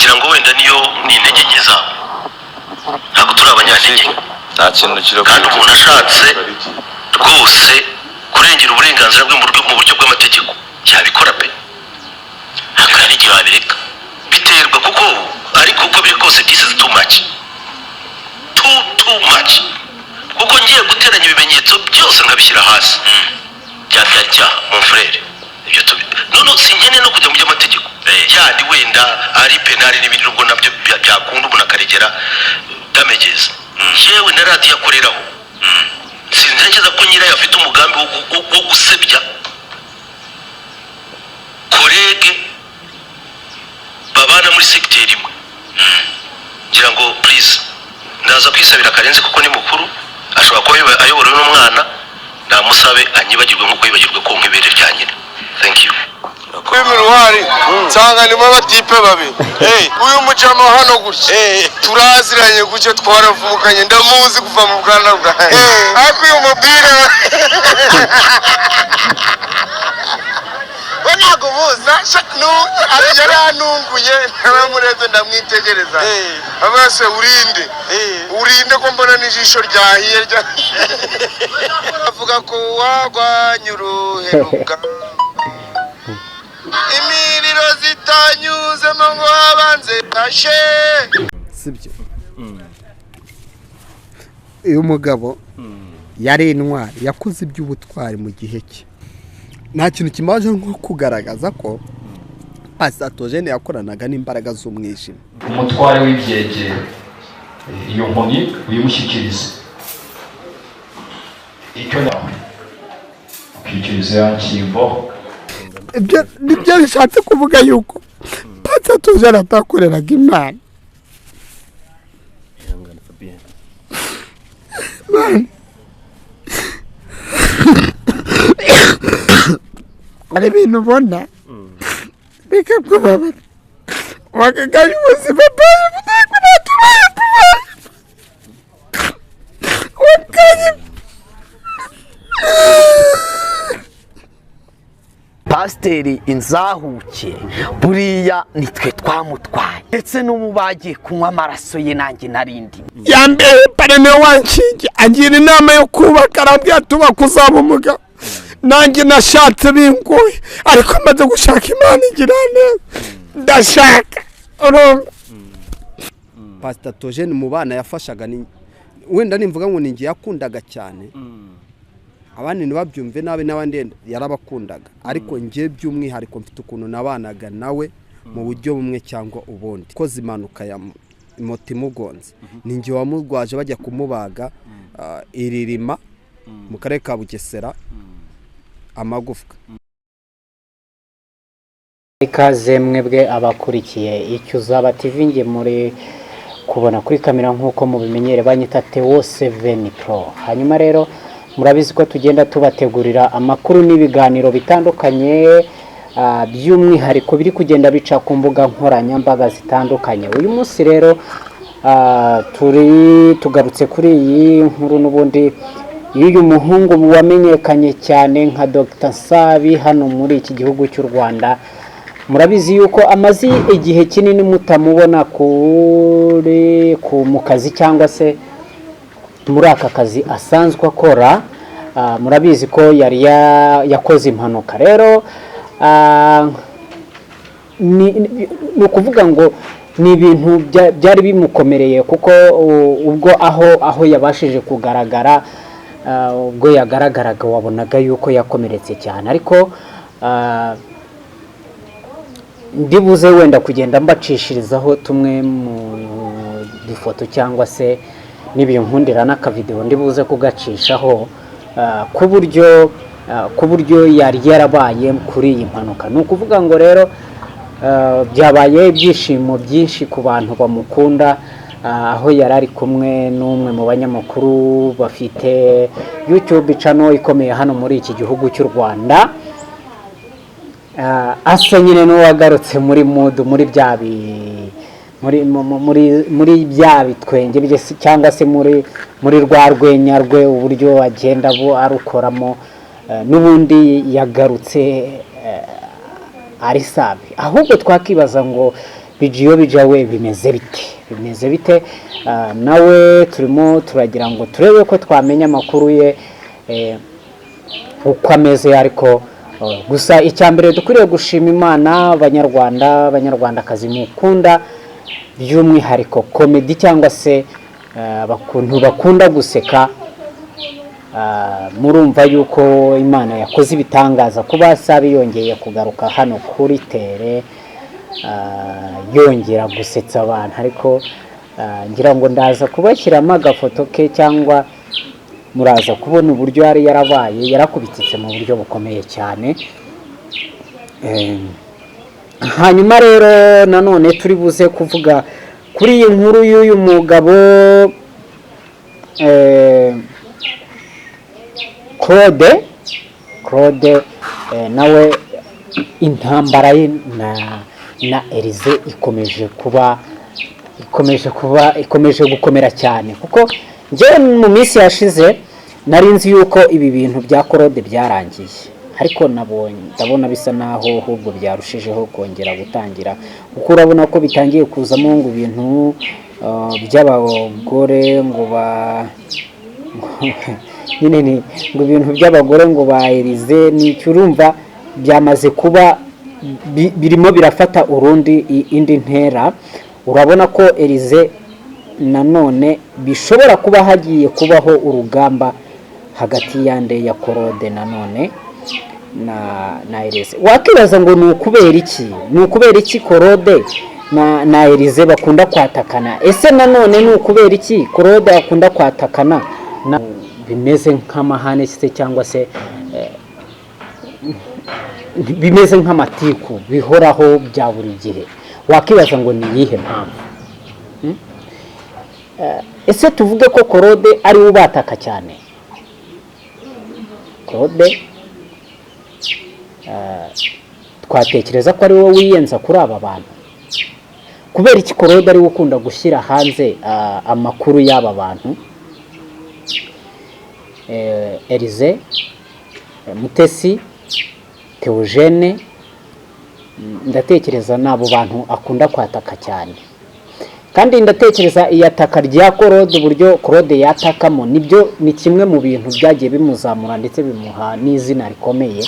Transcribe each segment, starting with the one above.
ngira ngo wenda niyo ni intege nke zabo ntabwo turi abanyantege nta kintu kiro kandi umuntu ashatse rwose kurengera uburenganzira bwe mu buryo bw'amategeko cyabikora pe ntabwo hari igihe wabireka biterwa kuko ariko uko biri kose this is too much too much kuko ngiye guteranya ibimenyetso byose nkabishyira hasi byaba icyaha mon frere ibyo none sinjyane no kujya mu by'amategeko yandi wenda ari penali n'ibindi ubwo nabyo byakunda umuntu akaregera damages yewe na radiyo akoreraho sintekereza ko nyirayo afite umugambi wo gusebya kolege babana muri segiteri imwe ngira ngo please ndaza kwisabira Karenzi kuko ni mukuru ashobora kuba ayoborewe n'umwana namusabe anyibagirwe nk'uko yibagirwe ko nk'ibere rya nyina thank you kwimiruhari nsanga nimo abatipe babi uyu mujama hano gutya turaziranye gutya twaravukanye ndamuzi kuva mu bwana bwawe ariko uyu mupira ntabwo muzi yaranunguye ntaramureze ndamwitegereza abase urinde ko mbona n'ijisho ryahiye avuga ko wagwanye uruheruka imiriro zitanyuzemo ngo habanze kashe sibyo uyu mugabo yari intwari yakoze iby'ubutwari mu gihe cye nta kintu kimaze nko kugaragaza ko Pasatogene yakoranaga n'imbaraga z'umwijima umutware w'ibyegera iyo nkoni uyimushyikirize icyo nawe ukikiriza ya nshyimbo nibyo bishatse kuvuga yuko Pasatogene atakoreraga Imana ari ibintu ubona bikakubabara wakaganya ubuzima bwawe butakwe natubaye wakanye Pasiteri Inzahuke buriya nitwe twamutwaye ndetse n'ubu bagiye kunywa amaraso ye nanjye narindi yambere parene wanshinge angira inama yo kubaka arambwira tubaka uzaba umugabo nanjye nashatse bingoye ariko maze gushaka Imana igira neza ndashaka urumva Pasatogene mu bana yafashaga wenda nimvuga ngo ninjye yakundaga cyane abandi ntibabyumve nabi n'abandi yarabakundaga ariko ngiye by'umwihariko mfite ukuntu nabanaga nawe mu buryo bumwe cyangwa ubundi ko zimanuka ya moto imugonze ninjye wamurwaje bajya kumubaga iririma mu karere ka Bugesera amagufwa ikaze mwebwe abakurikiye icyo uzaba TV nge muri kubona kuri kamera nk'uko mubimenyere banyita Theo 7 Pro hanyuma rero murabizi ko tugenda tubategurira amakuru n'ibiganiro bitandukanye by'umwihariko biri kugenda bica ku mbuga nkoranyambaga zitandukanye uyu munsi rero tugarutse kuri iyi nkuru n'ubundi y'uyu muhungu wamenyekanye cyane nka Dr Nsabi hano muri iki gihugu cy'u Rwanda murabizi yuko amazi igihe kinini mutamubona mu kazi cyangwa se muri aka kazi asanzwe akora murabizi ko yari yakoze impanuka rero ni ukuvuga ngo ni ibintu byari bimukomereye kuko ubwo aho yabashije kugaragara ubwo yagaragaraga wabonaga yuko yakomeretse cyane ariko ndibuze wenda kugenda mbacishirizaho tumwe mu dufoto cyangwa se n'ibinkundira n'akavideo ndibuze kugacishaho ku buryo yari yarabaye kuri iyi mpanuka ni ukuvuga ngo rero byabaye ibyishimo byinshi ku bantu bamukunda aho yari ari kumwe n'umwe mu banyamakuru bafite YouTube channel ikomeye hano muri iki gihugu cy'u Rwanda asa nyine n'uwagarutse muri mood muri bya bitwenge cyangwa se muri rwa rwenya rwe uburyo agenda arukoramo n'ubundi yagarutse ari sabi ahubwo twakibaza ngo bijiyo bijawe bimeze bite nawe turimo turagira ngo turebe ko twamenya amakuru ye uko ameze ariko gusa icyambere dukwiriye gushima Imana abanyarwandakazi mukunda by'umwihariko komedi cyangwa se bakuntu bakunda guseka murumva yuko Imana yakoze ibitangaza kuba sabi yongeye kugaruka hano kuri tere yongera gusetsa abantu ariko ngira ngo ndaza kubashyiramo agafoto ke cyangwa muraza kubona uburyo yari yarabaye yarakubititse mu buryo bukomeye cyane hanyuma rero nanone turi buze kuvuga kuri iyi nkuru y'uyu mugabo Claude nawe intambara ye na Elize ikomeje gukomera cyane kuko njye mu minsi yashize nari nzi yuko ibi bintu bya Claude byarangiye ariko ndabona bisa naho ahubwo byarushijeho kongera gutangira kuko urabona ko bitangiye kuzamo ngo ibintu by'abagore ngo nyine ngo ibintu by'abagore ngo ba Elize n'icyo urumva byamaze kuba birimo birafata indi ntera urabona ko Elize nanone bishobora kuba hagiye kubaho urugamba hagati yande ya Claude nanone na Elize wakibaza ngo ni ukubera iki Claude na Elize bakunda kwatakana ese nanone ni ukubera iki Claude akunda kwatakana bimeze nk'amahane se cyangwa se bimeze nk'amatiku bihoraho bya buri gihe wakibaza ngo ni iyihe mpamvu ese tuvuge ko Claude ari ubataka cyane Claude twatekereza ko ari wowe wiyenza kuri aba bantu kubera iki Claude ari ukunda gushyira hanze amakuru y'aba bantu Elize Mutesi Theogene ndatekereza nabo bantu akunda kwataka cyane kandi ndatekereza iyataka rya Claude uburyo Claude yatakamo nibyo ni kimwe mu bintu byagiye bimuzamura ndetse bimuha n'izina rikomeye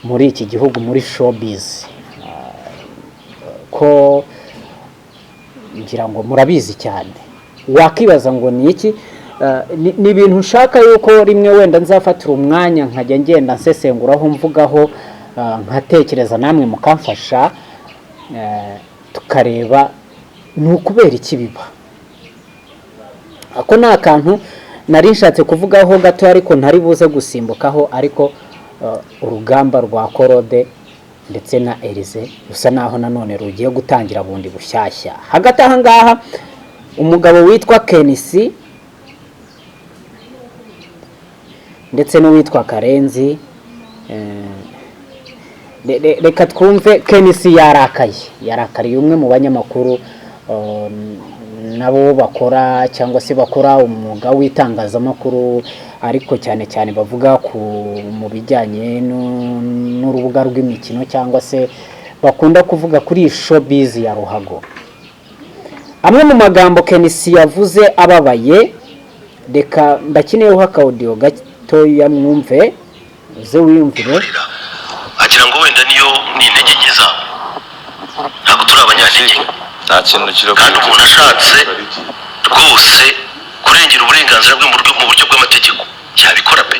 muri iki gihugu muri showbiz ko ngira ngo murabizi cyane wakibaza ngo ni iki ni ibintu nshaka yuko rimwe wenda nzafatira umwanya nkajya ngenda nsesenguraho mvugaho nkatekereza namwe mukamfasha tukareba ni ukubera iki biba ako ni akantu nari nshatse kuvugaho gato ariko ntari buze gusimbukaho ariko urugamba rwa Claude ndetse na Elize rusa naho nanone rugiye gutangira bundi bushyashya hagati aha ngaha umugabo witwa Kenisi ndetse n'uwitwa Karenzi reka twumve Kenisi yarakariye umwe mu banyamakuru nabo bakora cyangwa se bakora umwuga w'itangazamakuru ariko cyane cyane bavuga mu bijyanye n'urubuga rw'imikino cyangwa se bakunda kuvuga kuri showbiz ya ruhago amwe mu magambo Kenisi yavuze ababaye reka mbakineyeho akaudio gato yamwumve uze wiyumvire agira ngo wenda niyo ni intege nke zabo ntabwo turi abanyantege nta kintu kiro kandi umuntu ashatse rwose kurengera uburenganzira bwe mu buryo bw'amategeko cyabikora pe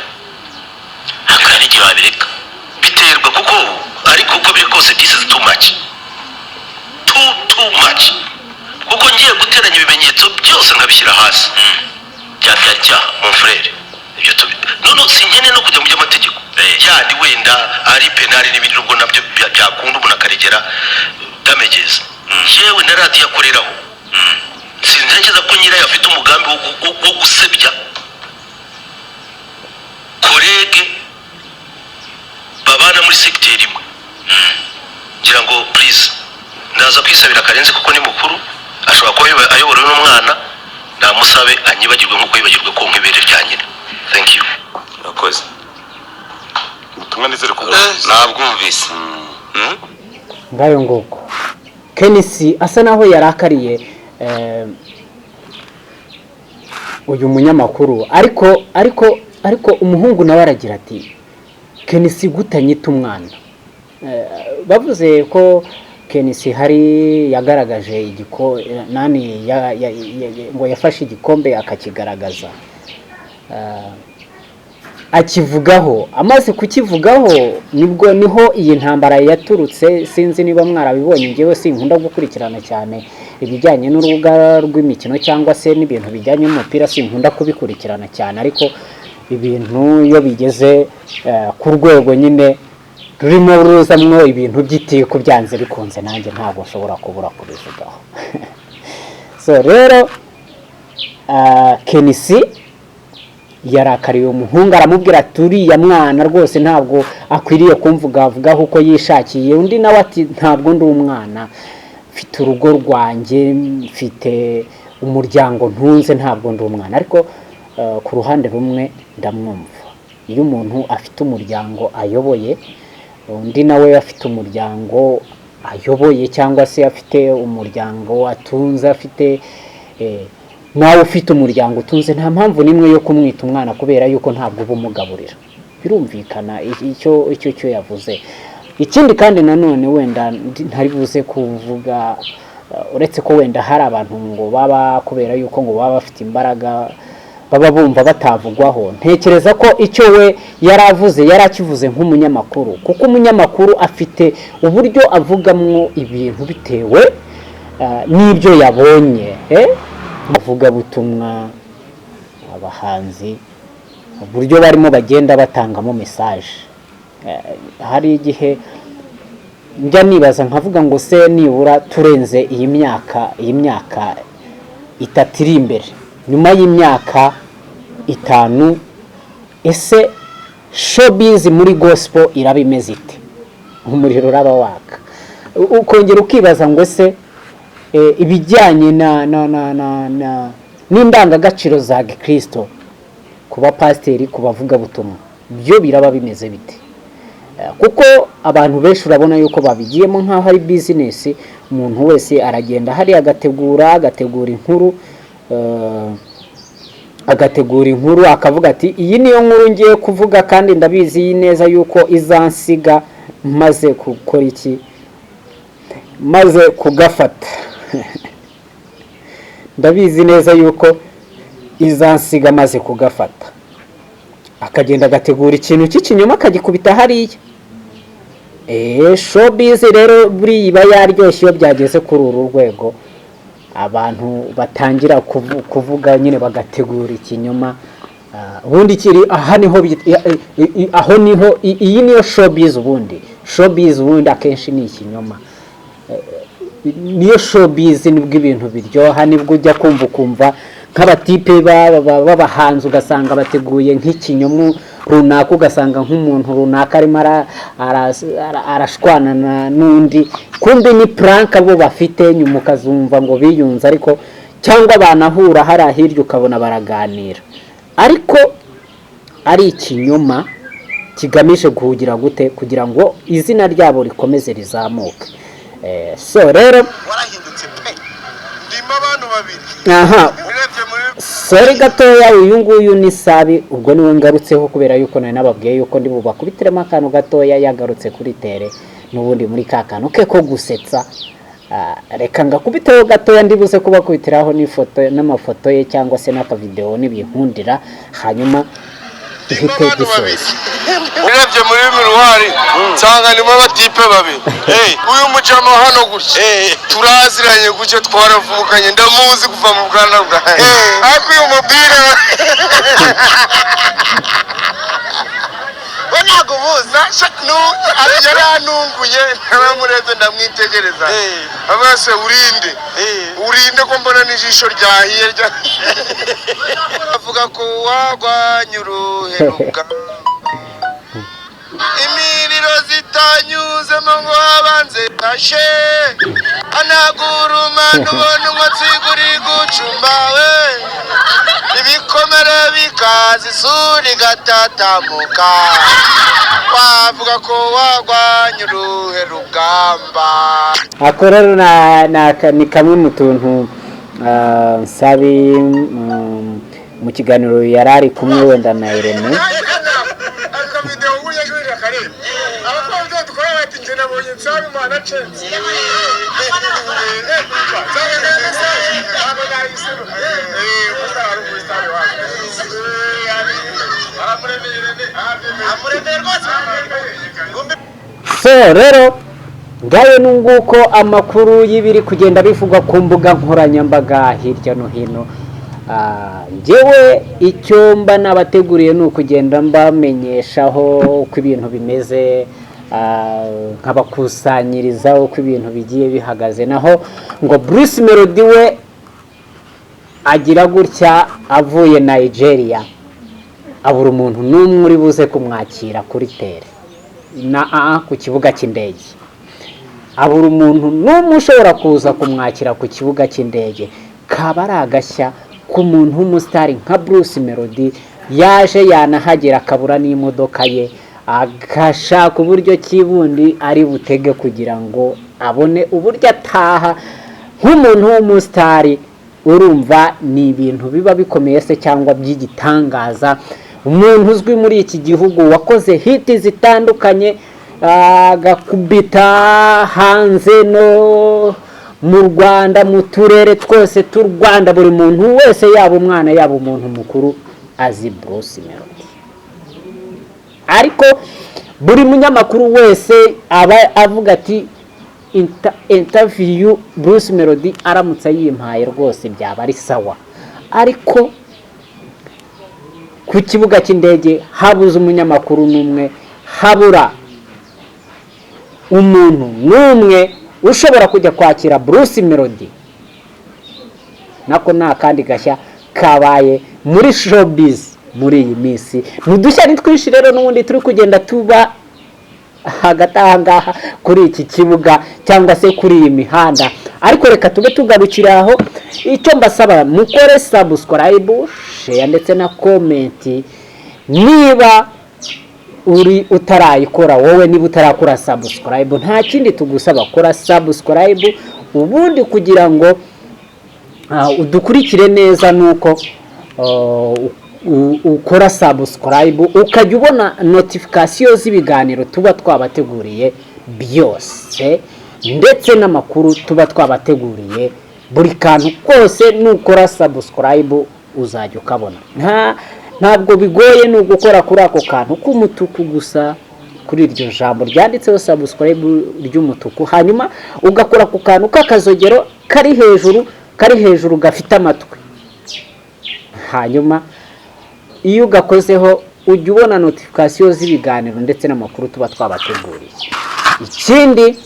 ntabwo hari igihe babireka biterwa kuko ariko uko biri kose this is too much kuko ngiye guteranya ibimenyetso byose nkabishyira hasi byabyara icyaha mon frere ibyo none sinjyane no kujya mu by'amategeko yandi wenda ari penali n'ibindi nubwo nabyo byakunda umuntu akaregera damages yewe na radiyo akoreraho sintekereza ko nyirayo afite umugambi wo gusebya kolege babana muri segiteri imwe ngira ngo please ndaza kwisabira Karenzi kuko ni mukuru ashobora kuba ayoborewe n'umwana namusabe anyibagirwe nk'uko yibagirwe ko nk'ibere rya nyina thank you urakoze ubutumwa nizere ko nabwumvise ngayo nguko Kenisi asa naho yarakariye uyu munyamakuru ariko umuhungu nawe aragira ati Kenisi gutanyita umwana. Bavuze ko Kenisi hari yagaragaje ngo yafashe igikombe akakigaragaza, akivugaho, amaze kukivugaho niho iyi ntambara yaturutse. Sinzi niba mwarabibonye, ngewe sinkunda gukurikirana cyane ibijyanye n'urubuga rw'imikino cyangwa se n'ibintu bijyanye n'umupira, sinkunda kubikurikirana cyane, ariko ibintu iyo bigeze ku rwego nyine rurimo ruzamwo ibintu by'itiko byanze bikunze, nanjye ntabwo nshobora kubura kubivugaho. So rero Kenisi yarakariye umuhungu, aramubwira ati uriya mwana rwose ntabwo akwiriye kumvugaho uko yishakiye. Undi nawe ati ntabwo ndi umwana, mfite urugo rwanjye, mfite umuryango ntunze, ntabwo ndi umwana. Ariko ku ruhande rumwe ndamwumva, iyo umuntu afite umuryango ayoboye, undi nawe afite umuryango ayoboye cyangwa se afite umuryango atunze, afite nawe ufite umuryango utunze, nta mpamvu nimwe yo kumwita umwana kubera yuko ntabwo uba umugaburira. Birumvikana icyo yavuze. Ikindi kandi nanone wenda ntari buze kuvuga, uretse ko wenda hari abantu ngo baba kubera yuko ngo baba bafite imbaraga baba bumva batavugwaho. Ntekereza ko icyo we yaravuze yarakivuze nk'umunyamakuru, kuko umunyamakuru afite uburyo avugamwo ibintu bitewe n'ibyo yabonye. Avuga butumwa, abahanzi, uburyo barimo bagenda batangamo message. Hari igihe njya nibaza nkavuga ngo se nibura turenze iyi myaka 3 iri imbere, nyuma y'imyaka 5, ese showbiz muri gospel irabimeze ite? Umuriro uraba waka, ukongera ukibaza ngo se ibijyanye n'indangagaciro za Gikristo kuba pasiteri, kubavuga butumwa, byo biraba bimeze bite? Kuko abantu benshi urabona yuko babigiyemo nkaho ari business. Umuntu wese aragenda hari agategura inkuru akavuga ati iyi niyo nkuru ngiye kuvuga, kandi ndabizi neza yuko izansiga maze gukora iki, maze kugafata. Ndabizi neza yuko izansiga maze kugafata. Akagenda agategura ikintu cy'ikinyoma akagikubita hariya. Showbiz rero buri iba yaryoshye iyo byageze kuri uru rwego, abantu batangira kuvuga nyine bagategura ikinyoma. Ubundi kiri aho niho iyi niyo showbiz. Ubundi showbiz akenshi ni ikinyoma. Niyo showbiz nibwo ibintu biryoha, nibwo ujya kumva nk'abatipe b'abahanzi ugasanga bateguye nk'ikinyoma runaka, ugasanga nk'umuntu runaka arimo arashwana n'undi, kumbe ni prank abo bafite, nyuma ukazumva ngo biyunze, ariko cyangwa banahura hari ahirya ukabona baraganira, ariko ari ikinyoma kigamije kugira gute, kugira ngo izina ryabo rikomeze rizamuke. So rero warahindutse pe, ndimo abantu babiri. Sorry gatoya, uyu nguyu ni Sabi, ubwo niwe ngarutseho kubera yuko nari nababwiye yuko ndi bubakubitiremo akantu gatoya. Yagarutse kuri tere n'ubundi muri kakano ke ko gusetsa. Reka ngakubiteho gatoya, ndibuze kubakubitiraho n'ifoto n'amafoto ye cyangwa se n'akavideo n'ibinkundira, hanyuma ihite gisoza. Urebye muri miruwari nsanga ndimo abatipe babiri. Uyu mujama hano gutya turaziranye gutya, twaravukanye, ndamuzi kuva mu bwana bwanjye. Ariko uyu mubwire we ntabwo muza, yari anunguye, naramureze ndamwitegereza. Abase urinde ko mbona n'ijisho ryahiye. Avuga ko wagwanya uruheruka, imiriro zitanyuzemo ngo abanze kashe, anaguruma n'ubona umwotsi guri gucumba we. ibikomere bikaza isuri gatatamuka wavuga ko wagwanya uruhe rugamba. ako rero ni kamwe mu tuntu Nsabi mu kiganiro yari ari kumwe wenda na Irene so rero ngayo nunguko amakuru y'ibiri kugenda bivugwa ku mbuga nkoranyambaga hirya no hino. Njyewe icyo mba nabateguriye ni ukugenda mbamenyeshaho uko ibintu bimeze, nkabakusanyiriza uko ibintu bigiye bihagaze. Naho ngo Bruce Melody we agira gutya avuye Nigeria abura umuntu n'umwe uri buze kumwakira kuri tere ku kibuga cy'indege, abura umuntu n'umwe ushobora kuza kumwakira ku kibuga cy'indege. Kaba ari agashya ku muntu w'umusitari nka Bruce Melody yaje yanahagera akabura n'imodoka ye, agashaka uburyo kibundi ari butege kugira ngo abone uburyo ataha nk'umuntu w'umusitari. Urumva ni ibintu biba bikomeye se cyangwa by'igitangaza. Umuntu uzwi muri iki gihugu wakoze hiti zitandukanye, agakubita hanze no mu Rwanda, mu turere twose t'u Rwanda, buri muntu wese yaba umwana yaba umuntu mukuru azi Bruce Melody. Ariko buri munyamakuru wese aba avuga ati interview Bruce Melody aramutse yimpaye rwose byaba ari sawa. Ariko ku kibuga cy'indege habuze umunyamakuru n'umwe, habura umuntu n'umwe ushobora kujya kwakira Bruce Melody. Nako nta kandi gashya kabaye muri showbiz muri iyi minsi. Mudushya nitwishi rero n'ubundi turi kugenda tuba hagati ahangaha kuri iki kibuga cyangwa se kuri iyi mihanda. Ariko reka tube tugarukira aho. Icyo mbasaba mukore subscribe, share ndetse na comment. Niba uri utarayikora, wowe niba utarakora subscribe, nta kindi tugusaba, kora subscribe ubundi kugira ngo udukurikire neza. Nuko ukora subscribe ukajya ubona notification z'ibiganiro tuba twabateguriye byose, ndetse n'amakuru tuba twabateguriye. Buri kantu kose nukora subscribe uzajya ukabona. Ntabwo bigoye no gukora kuri ako kantu k'umutuku gusa, kuri iryo jambo ryanditseho subscribe ry'umutuku, hanyuma ugakora ku kantu k'akazogero kari hejuru gafite amatwi. Hanyuma iyo ugakozeho ujya ubona notification z'ibiganiro ndetse n'amakuru tuba twabateguriye. Ikindi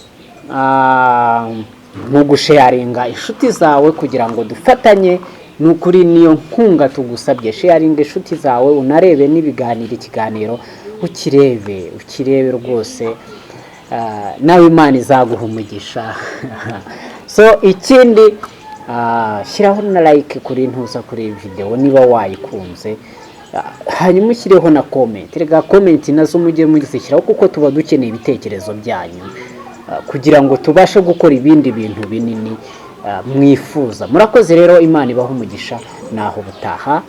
mu gusharinga inshuti zawe kugira ngo dufatanye, nukuri niyo nkunga tugusabye. Sharing inshuti zawe, unarebe n'ibiganiro, ikiganiro ukirebe rwose, nawe Imana izaguha umugisha. So ikindi shyiraho na like kuri ntuza kuri video niba wayikunze, hanyuma ushyireho na comment. Rega comment nazo mujye muzishyiraho kuko tuba dukeneye ibitekerezo byanyu kugira ngo tubashe gukora ibindi bintu binini mwifuza. Murakoze rero, Imana ibaho umugisha, naho butaha.